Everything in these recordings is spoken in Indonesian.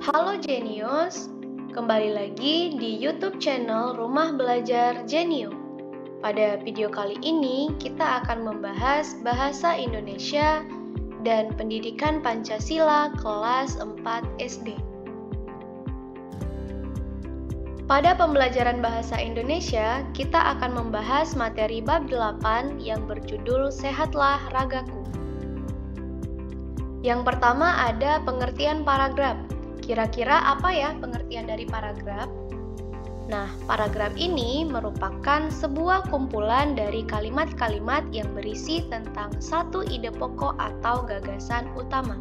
Halo Genius, kembali lagi di YouTube channel Rumah Belajar Genio. Pada video kali ini kita akan membahas bahasa Indonesia dan pendidikan Pancasila kelas 4 SD. Pada pembelajaran bahasa Indonesia, kita akan membahas materi bab 8 yang berjudul Sehatlah Ragaku. Yang pertama ada pengertian paragraf. Kira-kira apa ya pengertian dari paragraf? Nah, paragraf ini merupakan sebuah kumpulan dari kalimat-kalimat yang berisi tentang satu ide pokok atau gagasan utama.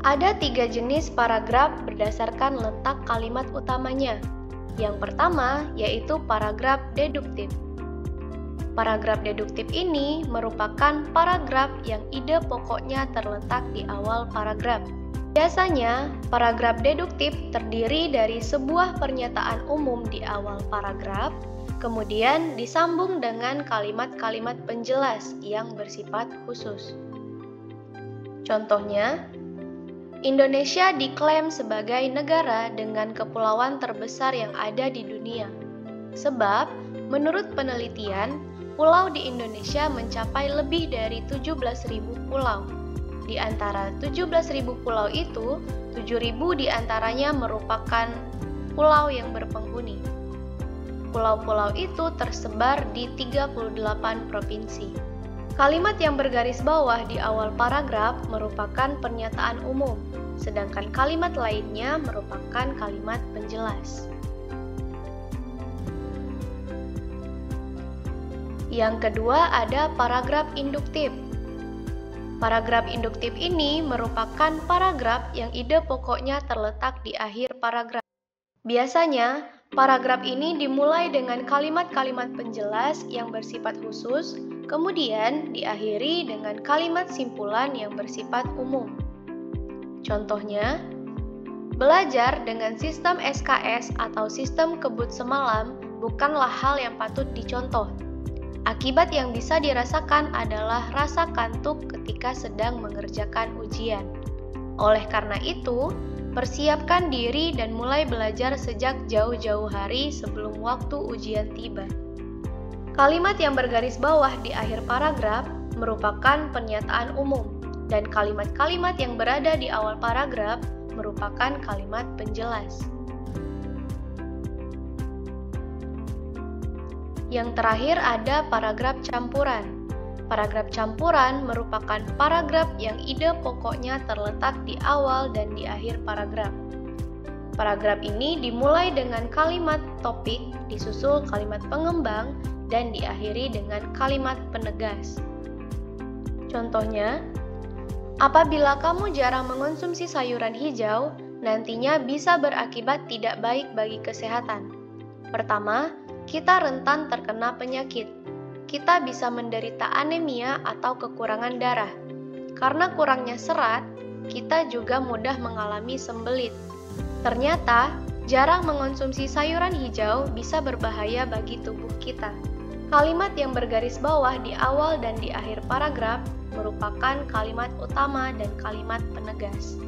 Ada 3 jenis paragraf berdasarkan letak kalimat utamanya. Yang pertama yaitu paragraf deduktif. Paragraf deduktif ini merupakan paragraf yang ide pokoknya terletak di awal paragraf. Biasanya, paragraf deduktif terdiri dari sebuah pernyataan umum di awal paragraf, kemudian disambung dengan kalimat-kalimat penjelas yang bersifat khusus. Contohnya, Indonesia diklaim sebagai negara dengan kepulauan terbesar yang ada di dunia. Sebab, menurut penelitian, pulau di Indonesia mencapai lebih dari 17.000 pulau. Di antara 17.000 pulau itu, 7.000 diantaranya merupakan pulau yang berpenghuni. Pulau-pulau itu tersebar di 38 provinsi. Kalimat yang bergaris bawah di awal paragraf merupakan pernyataan umum, sedangkan kalimat lainnya merupakan kalimat penjelas. Yang kedua ada paragraf induktif. Paragraf induktif ini merupakan paragraf yang ide pokoknya terletak di akhir paragraf. Biasanya, paragraf ini dimulai dengan kalimat-kalimat penjelas yang bersifat khusus, kemudian diakhiri dengan kalimat simpulan yang bersifat umum. Contohnya, belajar dengan sistem SKS atau sistem kebut semalam bukanlah hal yang patut dicontoh. Akibat yang bisa dirasakan adalah rasa kantuk ketika sedang mengerjakan ujian. Oleh karena itu, persiapkan diri dan mulai belajar sejak jauh-jauh hari sebelum waktu ujian tiba. Kalimat yang bergaris bawah di akhir paragraf merupakan pernyataan umum, dan kalimat-kalimat yang berada di awal paragraf merupakan kalimat penjelas. Yang terakhir ada paragraf campuran. Paragraf campuran merupakan paragraf yang ide pokoknya terletak di awal dan di akhir paragraf. Paragraf ini dimulai dengan kalimat topik, disusul kalimat pengembang, dan diakhiri dengan kalimat penegas. Contohnya, apabila kamu jarang mengonsumsi sayuran hijau, nantinya bisa berakibat tidak baik bagi kesehatan. Pertama, kita rentan terkena penyakit. Kita bisa menderita anemia atau kekurangan darah. Karena kurangnya serat, kita juga mudah mengalami sembelit. Ternyata, jarang mengonsumsi sayuran hijau bisa berbahaya bagi tubuh kita. Kalimat yang bergaris bawah di awal dan di akhir paragraf merupakan kalimat utama dan kalimat penegas.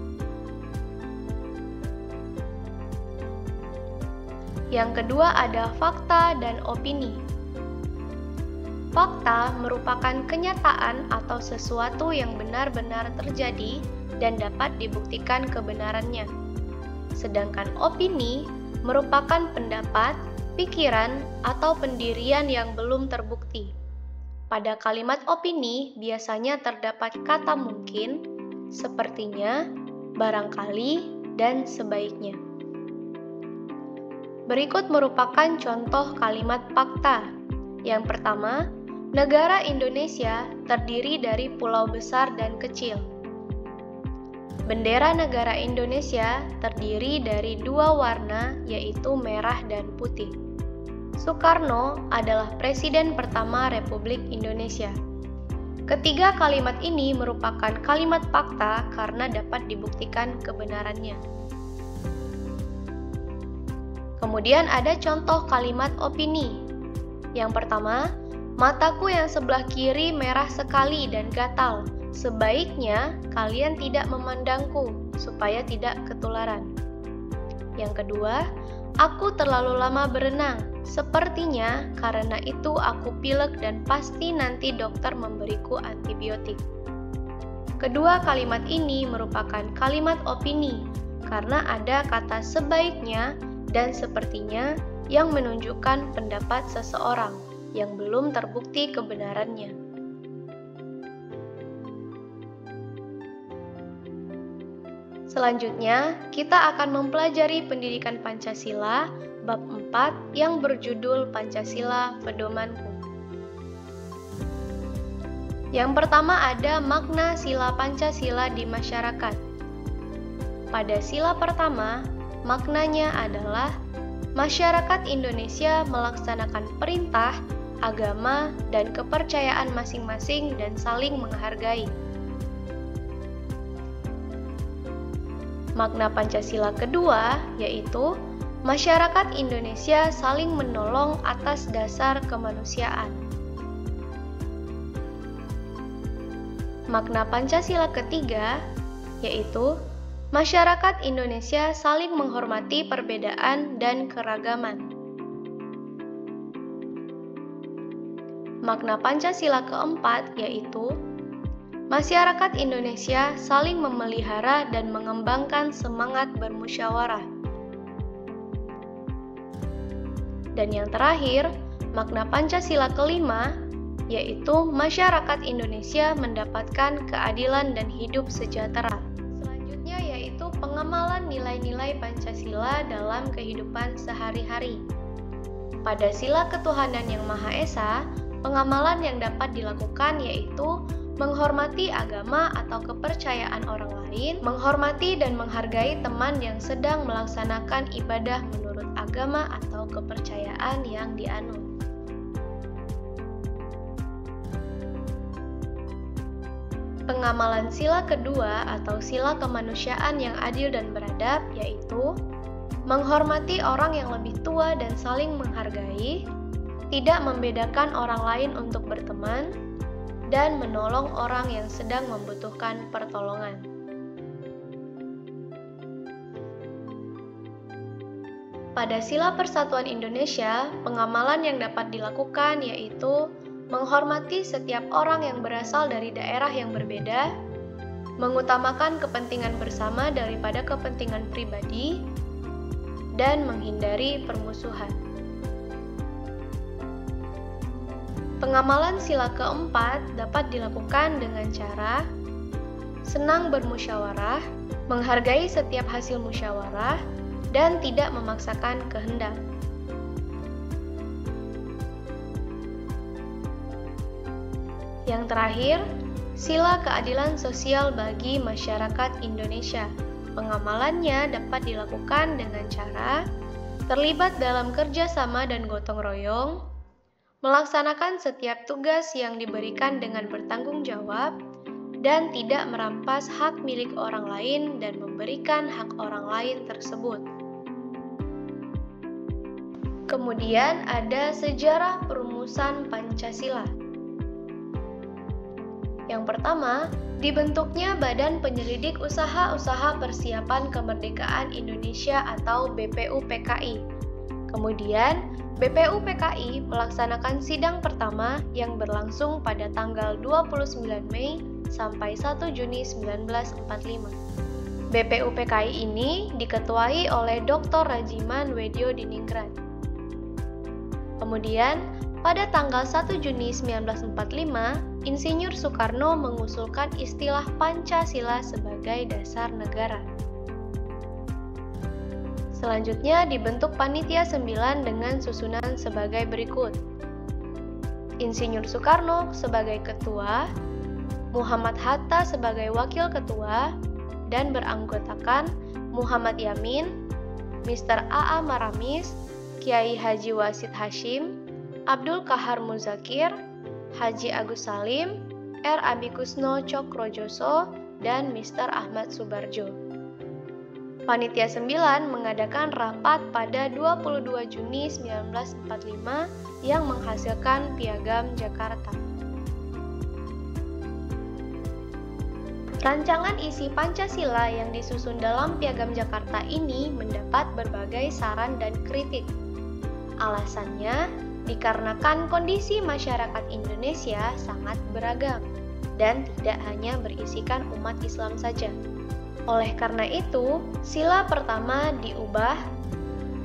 Yang kedua ada fakta dan opini. Fakta merupakan kenyataan atau sesuatu yang benar-benar terjadi dan dapat dibuktikan kebenarannya. Sedangkan opini merupakan pendapat, pikiran, atau pendirian yang belum terbukti. Pada kalimat opini biasanya terdapat kata mungkin, sepertinya, barangkali, dan sebaiknya. Berikut merupakan contoh kalimat fakta. Yang pertama, negara Indonesia terdiri dari pulau besar dan kecil. Bendera negara Indonesia terdiri dari 2 warna, yaitu merah dan putih. Soekarno adalah Presiden pertama Republik Indonesia. Ketiga kalimat ini merupakan kalimat fakta karena dapat dibuktikan kebenarannya. Kemudian ada contoh kalimat opini. Yang pertama, mataku yang sebelah kiri merah sekali dan gatal, sebaiknya kalian tidak memandangku supaya tidak ketularan. Yang kedua, aku terlalu lama berenang. Sepertinya karena itu aku pilek dan pasti nanti dokter memberiku antibiotik. Kedua kalimat ini merupakan kalimat opini karena ada kata sebaiknya dan sepertinya yang menunjukkan pendapat seseorang yang belum terbukti kebenarannya. Selanjutnya, kita akan mempelajari pendidikan Pancasila bab 4 yang berjudul Pancasila Pedomanku. Yang pertama ada makna sila Pancasila di masyarakat. Pada sila pertama, maknanya adalah masyarakat Indonesia melaksanakan perintah, agama, dan kepercayaan masing-masing dan saling menghargai. Makna Pancasila kedua yaitu masyarakat Indonesia saling menolong atas dasar kemanusiaan. Makna Pancasila ketiga yaitu masyarakat Indonesia saling menghormati perbedaan dan keragaman. Makna Pancasila keempat yaitu masyarakat Indonesia saling memelihara dan mengembangkan semangat bermusyawarah. Dan yang terakhir, makna Pancasila kelima, yaitu masyarakat Indonesia mendapatkan keadilan dan hidup sejahtera. Selanjutnya yaitu pengamalan nilai-nilai Pancasila dalam kehidupan sehari-hari. Pada sila ketuhanan yang Maha Esa, pengamalan yang dapat dilakukan yaitu menghormati agama atau kepercayaan orang lain, menghormati dan menghargai teman yang sedang melaksanakan ibadah menurut agama atau kepercayaan yang dianut. Pengamalan sila kedua atau sila kemanusiaan yang adil dan beradab yaitu menghormati orang yang lebih tua dan saling menghargai, tidak membedakan orang lain untuk berteman, dan menolong orang yang sedang membutuhkan pertolongan. Pada sila persatuan Indonesia, pengamalan yang dapat dilakukan yaitu menghormati setiap orang yang berasal dari daerah yang berbeda, mengutamakan kepentingan bersama daripada kepentingan pribadi, dan menghindari permusuhan. Pengamalan sila keempat dapat dilakukan dengan cara senang bermusyawarah, menghargai setiap hasil musyawarah, dan tidak memaksakan kehendak. Yang terakhir, sila keadilan sosial bagi masyarakat Indonesia. Pengamalannya dapat dilakukan dengan cara terlibat dalam kerjasama dan gotong royong, melaksanakan setiap tugas yang diberikan dengan bertanggung jawab, dan tidak merampas hak milik orang lain dan memberikan hak orang lain tersebut. Kemudian ada sejarah perumusan Pancasila. Yang pertama, dibentuknya Badan Penyelidik Usaha-Usaha Persiapan Kemerdekaan Indonesia atau BPUPKI. Kemudian, BPUPKI melaksanakan sidang pertama yang berlangsung pada tanggal 29 Mei sampai 1 Juni 1945. BPUPKI ini diketuai oleh Dr. Rajiman Weddiodiningrat. Kemudian, pada tanggal 1 Juni 1945, Insinyur Soekarno mengusulkan istilah Pancasila sebagai dasar negara. Selanjutnya dibentuk Panitia 9 dengan susunan sebagai berikut. Insinyur Soekarno sebagai ketua, Muhammad Hatta sebagai wakil ketua, dan beranggotakan Muhammad Yamin, Mr. A.A. Maramis, Kiai Haji Wasid Hashim, Abdul Kahar Muzakir, Haji Agus Salim, R. Abikusno Cokrojoso, dan Mr. Ahmad Subarjo. Panitia 9 mengadakan rapat pada 22 Juni 1945 yang menghasilkan Piagam Jakarta. Rancangan isi Pancasila yang disusun dalam Piagam Jakarta ini mendapat berbagai saran dan kritik. Alasannya, dikarenakan kondisi masyarakat Indonesia sangat beragam dan tidak hanya berisikan umat Islam saja. Oleh karena itu, sila pertama diubah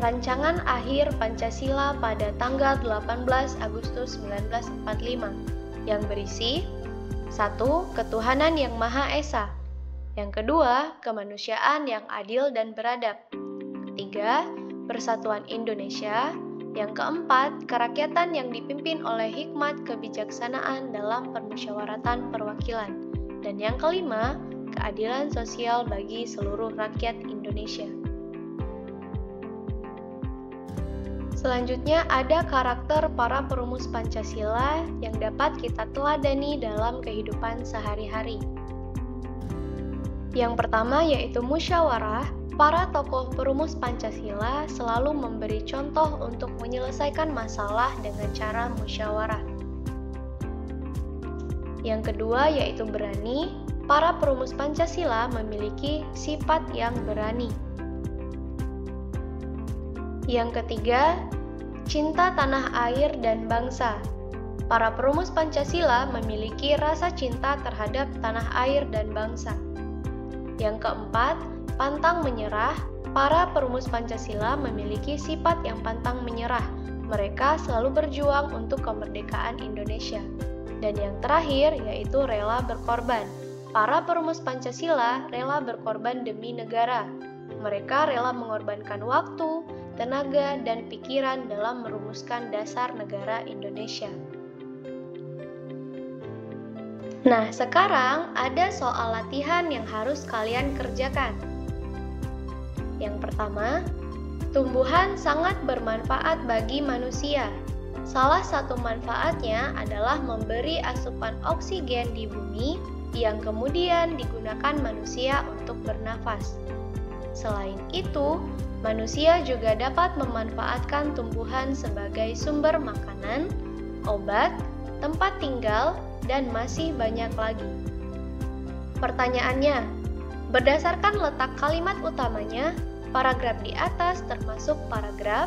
Rancangan Akhir Pancasila pada tanggal 18 Agustus 1945 yang berisi 1. Ketuhanan yang Maha Esa. Yang kedua, kemanusiaan yang adil dan beradab. 3. Persatuan Indonesia. Yang keempat, kerakyatan yang dipimpin oleh hikmat kebijaksanaan dalam permusyawaratan perwakilan. Dan yang kelima, keadilan sosial bagi seluruh rakyat Indonesia. Selanjutnya ada karakter para perumus Pancasila yang dapat kita teladani dalam kehidupan sehari-hari. Yang pertama yaitu musyawarah. Para tokoh perumus Pancasila selalu memberi contoh untuk menyelesaikan masalah dengan cara musyawarah. Yang kedua yaitu berani. Para perumus Pancasila memiliki sifat yang berani. Yang ketiga, cinta tanah air dan bangsa. Para perumus Pancasila memiliki rasa cinta terhadap tanah air dan bangsa. Yang keempat, pantang menyerah. Para perumus Pancasila memiliki sifat yang pantang menyerah. Mereka selalu berjuang untuk kemerdekaan Indonesia. Dan yang terakhir yaitu rela berkorban. Para perumus Pancasila rela berkorban demi negara. Mereka rela mengorbankan waktu, tenaga, dan pikiran dalam merumuskan dasar negara Indonesia. Nah, sekarang ada soal latihan yang harus kalian kerjakan. Yang pertama, tumbuhan sangat bermanfaat bagi manusia. Salah satu manfaatnya adalah memberi asupan oksigen di bumi yang kemudian digunakan manusia untuk bernafas. Selain itu, manusia juga dapat memanfaatkan tumbuhan sebagai sumber makanan, obat, tempat tinggal, dan masih banyak lagi. Pertanyaannya, berdasarkan letak kalimat utamanya, paragraf di atas termasuk paragraf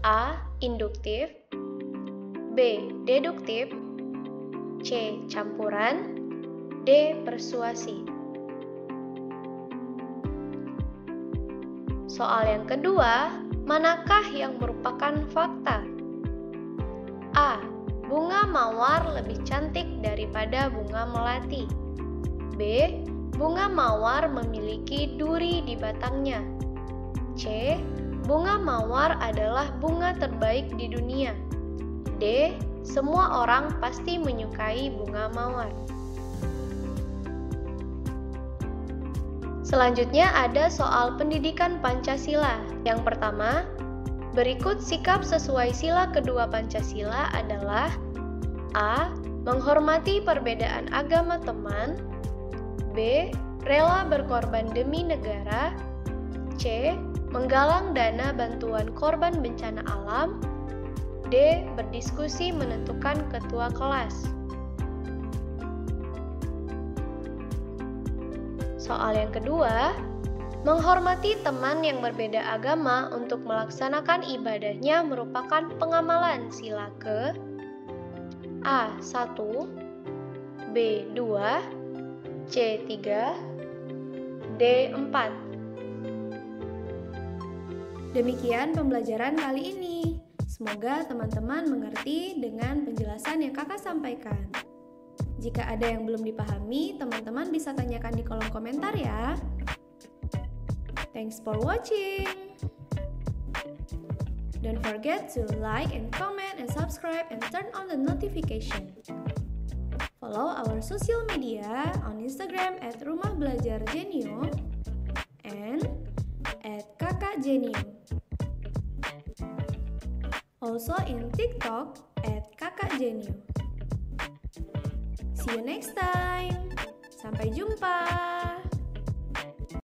A. Induktif, B. Deduktif, C. Campuran, D. Persuasi. Soal yang kedua, manakah yang merupakan fakta? A. Bunga mawar lebih cantik daripada bunga melati. B. Bunga mawar memiliki duri di batangnya. C. Bunga mawar adalah bunga terbaik di dunia. D. Semua orang pasti menyukai bunga mawar. Selanjutnya ada soal pendidikan Pancasila. Yang pertama, berikut sikap sesuai sila kedua Pancasila adalah A. Menghormati perbedaan agama teman, B. Rela berkorban demi negara, C. Menggalang dana bantuan korban bencana alam, D. Berdiskusi menentukan ketua kelas. Soal yang kedua, menghormati teman yang berbeda agama untuk melaksanakan ibadahnya merupakan pengamalan sila ke A. 1, B. 2, C. 3, D. 4. Demikian pembelajaran kali ini. Semoga teman-teman mengerti dengan penjelasan yang kakak sampaikan. Jika ada yang belum dipahami, teman-teman bisa tanyakan di kolom komentar ya. Thanks for watching. Don't forget to like and comment and subscribe and turn on the notification. Follow our social media on Instagram @rumahbelajarjenio and @kakakjenio. Also in TikTok @kakakjenio. See you next time. Sampai jumpa.